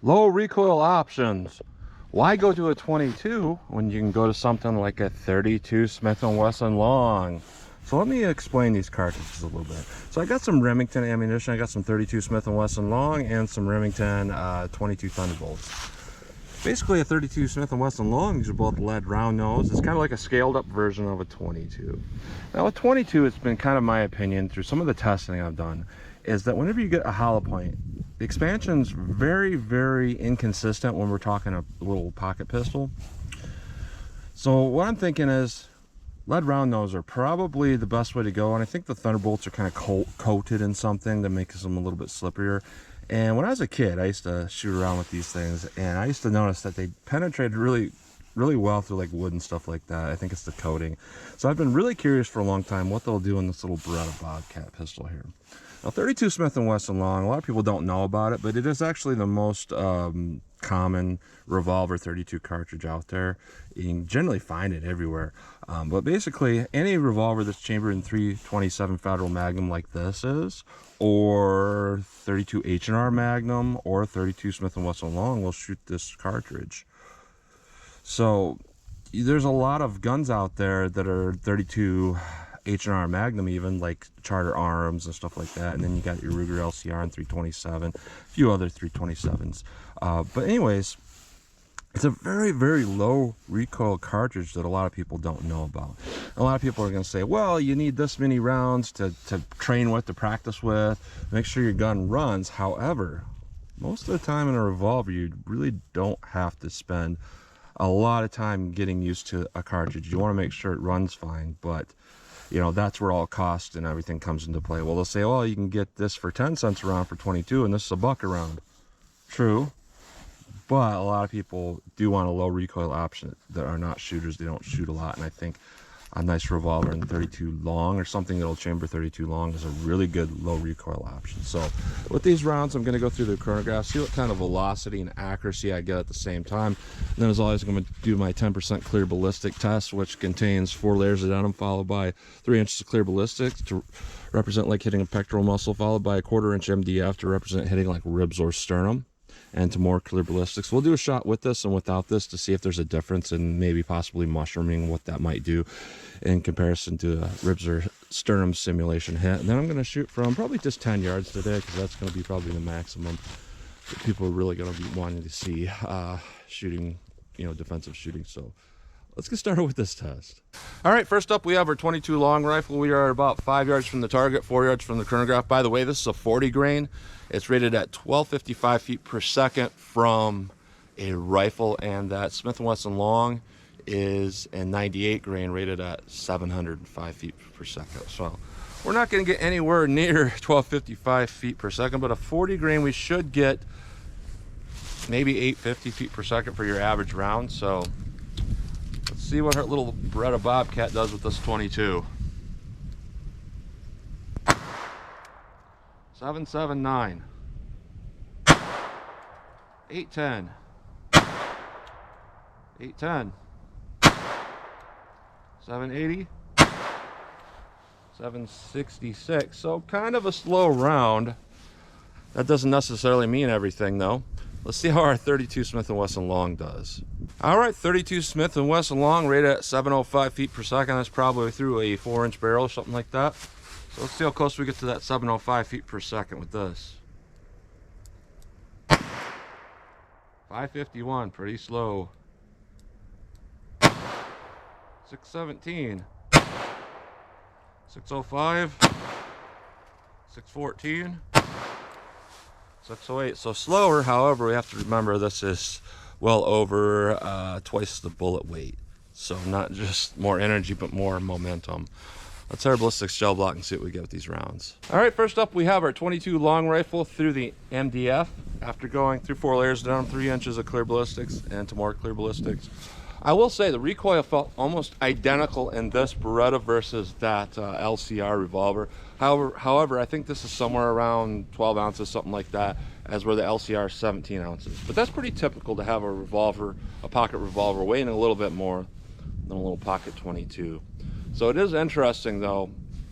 Low recoil options. Why go to a 22 when you can go to something like a 32 Smith & Wesson long? So let me explain these cartridges a little bit. So I got some Remington ammunition. I got some 32 Smith & Wesson long and some Remington 22 Thunderbolts. Basically, a 32 Smith & Wesson long, these are both lead round nose. It's kind of like a scaled up version of a 22. Now, a 22, it's been kind of my opinion through some of the testing I've done, is that whenever you get a hollow point, the expansion's very, very inconsistent when we're talking a little pocket pistol. So what I'm thinking is lead round nose are probably the best way to go, and I think the Thunderbolts are kind of coated in something that makes them a little bit slipperier. And when I was a kid, I used to shoot around with these things, and I used to notice that they penetrated really well through like wood and stuff like that. I think it's the coating. So I've been really curious for a long time what they'll do in this little Beretta Bobcat pistol here. Now, 32 Smith & Wesson long, a lot of people don't know about it, but it is actually the most common revolver 32 cartridge out there. You can generally find it everywhere. But basically, any revolver that's chambered in 327 Federal Magnum like this is, or 32 H&R Magnum, or 32 Smith & Wesson long will shoot this cartridge. So there's a lot of guns out there that are 32 H&R Magnum, even like Charter Arms and stuff like that, and then you got your Ruger LCR and 327, a few other 327s. But anyways, it's a very, very low recoil cartridge that a lot of people don't know about. A lot of people are going to say, well, you need this many rounds to train with, to practice with, make sure your gun runs. However, most of the time in a revolver, you really don't have to spend a lot of time getting used to a cartridge. You want to make sure it runs fine, but you know, that's where all cost and everything comes into play. Well, they'll say, well, you can get this for 10 cents a round for 22, and this is $1 a round. True, but a lot of people do want a low recoil option that are not shooters. They don't shoot a lot, and I think a nice revolver in 32 long or something that'll chamber 32 long is a really good low recoil option. So with these rounds, I'm going to go through the chronograph, see what kind of velocity and accuracy I get at the same time. And then as always, I'm going to do my 10% clear ballistic test, which contains 4 layers of denim followed by 3 inches of clear ballistic to represent like hitting a pectoral muscle, followed by a 1/4 inch MDF to represent hitting like ribs or sternum, and to more clear ballistics. We'll do a shot with this and without this to see if there's a difference in maybe possibly mushrooming, what that might do in comparison to a ribs or sternum simulation hit. And then I'm going to shoot from probably just 10 yards today, because that's going to be probably the maximum that people are really going to be wanting to see shooting, you know, defensive shooting. So let's get started with this test. All right, first up we have our 22 long rifle. We are about 5 yards from the target, 4 yards from the chronograph. By the way, this is a 40 grain. It's rated at 1255 feet per second from a rifle, and that Smith & Wesson long is a 98 grain rated at 705 feet per second. So we're not going to get anywhere near 1255 feet per second, but a 40 grain we should get maybe 850 feet per second for your average round. So let's see what our little Beretta Bobcat does with this 22. 779, 810, 810, 780, 766. So kind of a slow round. That doesn't necessarily mean everything though. Let's see how our 32 Smith & Wesson long does. All right, 32 Smith & Wesson long rated at 705 feet per second. That's probably through a 4-inch barrel or something like that. So let's see how close we get to that 705 feet per second with this. 551, pretty slow. 617, 605, 614, 608. So slower, however, we have to remember this is well over twice the bullet weight. So not just more energy, but more momentum. Let's hit our ballistics gel block and see what we get with these rounds. All right, first up we have our 22 long rifle through the MDF. After going through 4 layers down 3 inches of clear ballistics and to more clear ballistics. I will say the recoil felt almost identical in this Beretta versus that LCR revolver. However, I think this is somewhere around 12 ounces, something like that, as where the LCR is 17 ounces. But that's pretty typical to have a revolver, a pocket revolver, weighing a little bit more than a little pocket 22. So it is interesting though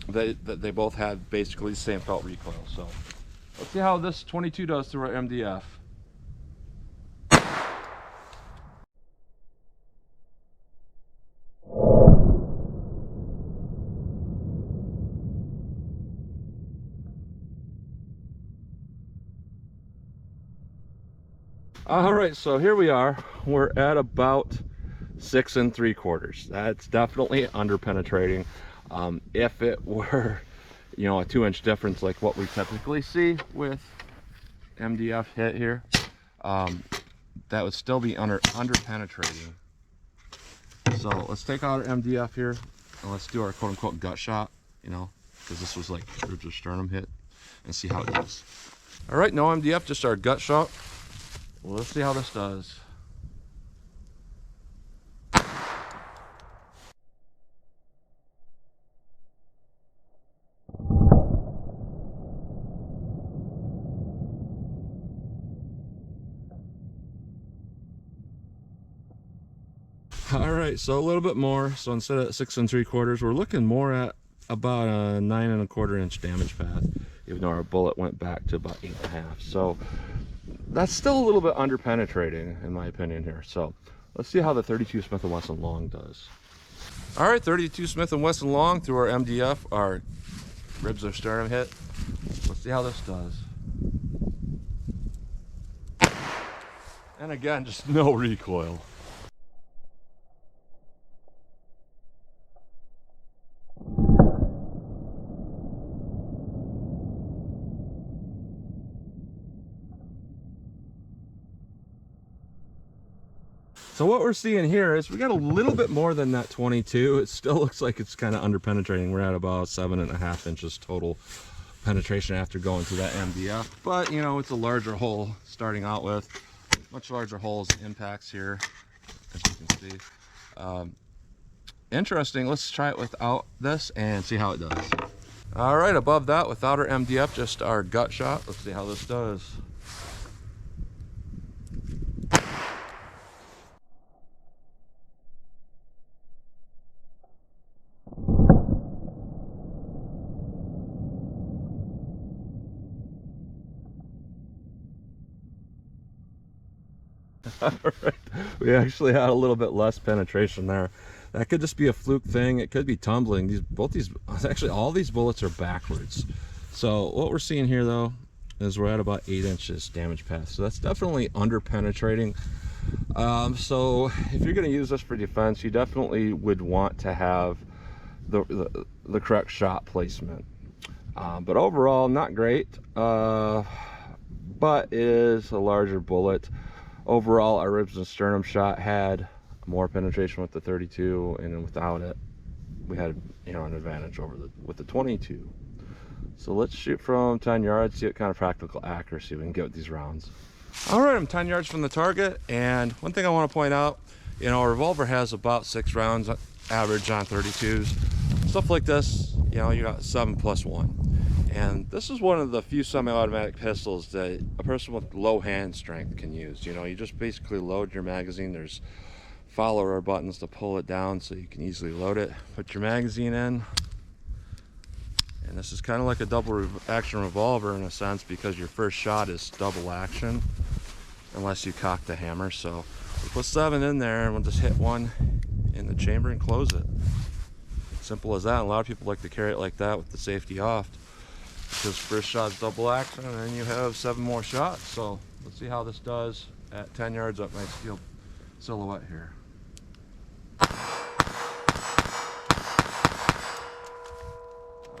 that they both had basically the same felt recoil. So let's see how this 22 does through our MDF. All right, so here we are. We're at about 6 3/4. That's definitely under penetrating. If it were, you know, a 2-inch difference like what we typically see with MDF hit here, that would still be under penetrating. So let's take out our MDF here and let's do our quote unquote gut shot, you know, because this was like ribs or sternum hit, and see how it does. All right, no MDF, just our gut shot. Well, let's see how this does. All right, so a little bit more. So instead of 6 3/4, we're looking more at about a 9 1/4 inch damage path, even though our bullet went back to about 8 1/2. So that's still a little bit under penetrating in my opinion here. So let's see how the 32 Smith & Wesson long does. All right, 32 Smith & Wesson long through our MDF, our ribs or sternum hit. Let's see how this does. And again, just no recoil. So what we're seeing here is we got a little bit more than that 22. It still looks like it's kind of under penetrating. We're at about 7 1/2 inches total penetration after going through that MDF. But you know, it's a larger hole starting out with. Much larger holes, impacts here, as you can see. Interesting, let's try it without this and see how it does. All right, above that, without our MDF, just our gut shot. Let's see how this does. All right, we actually had a little bit less penetration there. That could just be a fluke thing. It could be tumbling. Actually all these bullets are backwards. So what we're seeing here though is we're at about 8 inches damage path. So that's definitely under penetrating. So if you're going to use this for defense, you definitely would want to have the correct shot placement. But overall, not great. But it is a larger bullet. Overall, our ribs and sternum shot had more penetration with the 32, and then without it, we had, you know, an advantage over with the 22. So let's shoot from 10 yards, see what kind of practical accuracy we can get with these rounds. All right, I'm 10 yards from the target, and one thing I want to point out, you know, a Revolver has about 6 rounds average on 32s. Stuff like this, you know, you got 7 + 1. And this is one of the few semi-automatic pistols that a person with low hand strength can use. You know, you just basically load your magazine. There's follower buttons to pull it down so you can easily load it. Put your magazine in. And this is kind of like a double action revolver in a sense, because your first shot is double action unless you cock the hammer. So we'll put 7 in there and we'll just hit 1 in the chamber and close it. Simple as that. A lot of people like to carry it like that with the safety off, because first shot's double action and then you have 7 more shots. So let's see how this does at 10 yards up my steel silhouette here.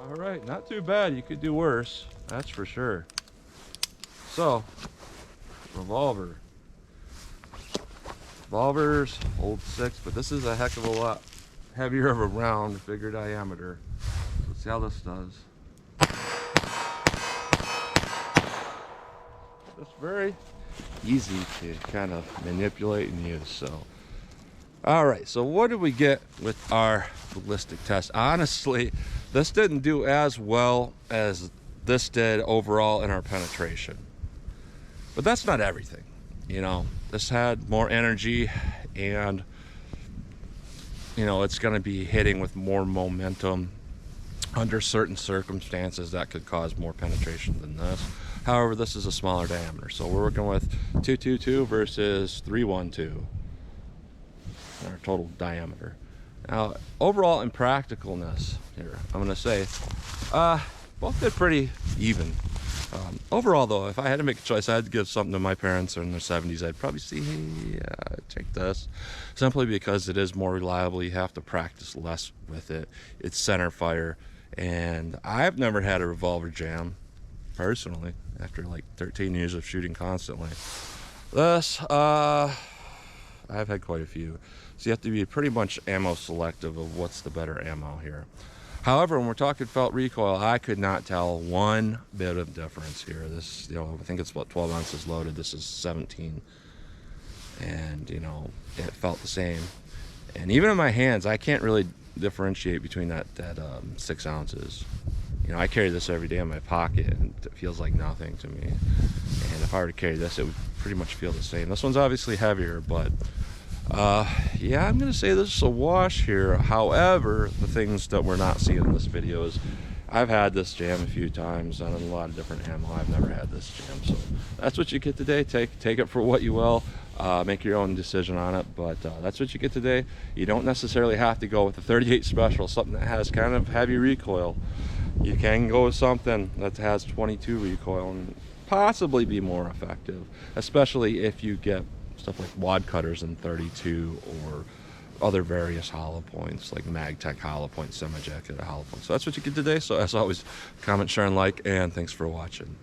All right, not too bad. You could do worse, that's for sure. So Revolver. Revolvers hold 6, but this is a heck of a lot heavier of a round, bigger diameter. Let's see how this does. It's very easy to kind of manipulate and use. So all right, so what did we get with our ballistic test? Honestly, this didn't do as well as this did overall in our penetration, but that's not everything. You know, this had more energy, and you know, it's going to be hitting with more momentum under certain circumstances that could cause more penetration than this. However, this is a smaller diameter, so we're working with 222 versus 312, our total diameter. Now, overall in practicalness here, I'm going to say both did pretty even. Overall, though, if I had to make a choice, I had to give something to my parents in their 70s. I'd probably say, take this. Simply because it is more reliable. You have to practice less with it. It's center fire. And I've never had a revolver jam, personally, after like 13 years of shooting constantly. This, I've had quite a few. So you have to be pretty much ammo selective of what's the better ammo here. However, when we're talking felt recoil, I could not tell one bit of difference here. This, you know, I think it's about 12 ounces loaded. This is 17. And, you know, it felt the same. And even in my hands, I can't really differentiate between that 6 ounces. You know, I carry this every day in my pocket, and it feels like nothing to me. And if I were to carry this, it would pretty much feel the same. This one's obviously heavier, but yeah, I'm gonna say this is a wash here. However, the things that we're not seeing in this video is I've had this jam a few times on a lot of different ammo. I've never had this jam, so that's what you get today. Take it for what you will. Make your own decision on it, but that's what you get today. You don't necessarily have to go with the 38 Special, something that has kind of heavy recoil. You can go with something that has 22 recoil and possibly be more effective, especially if you get stuff like wad cutters in 32 or other various hollow points like MagTech hollow point, semi-jacketed hollow point. So that's what you get today. So as always, comment, share, and like, and thanks for watching.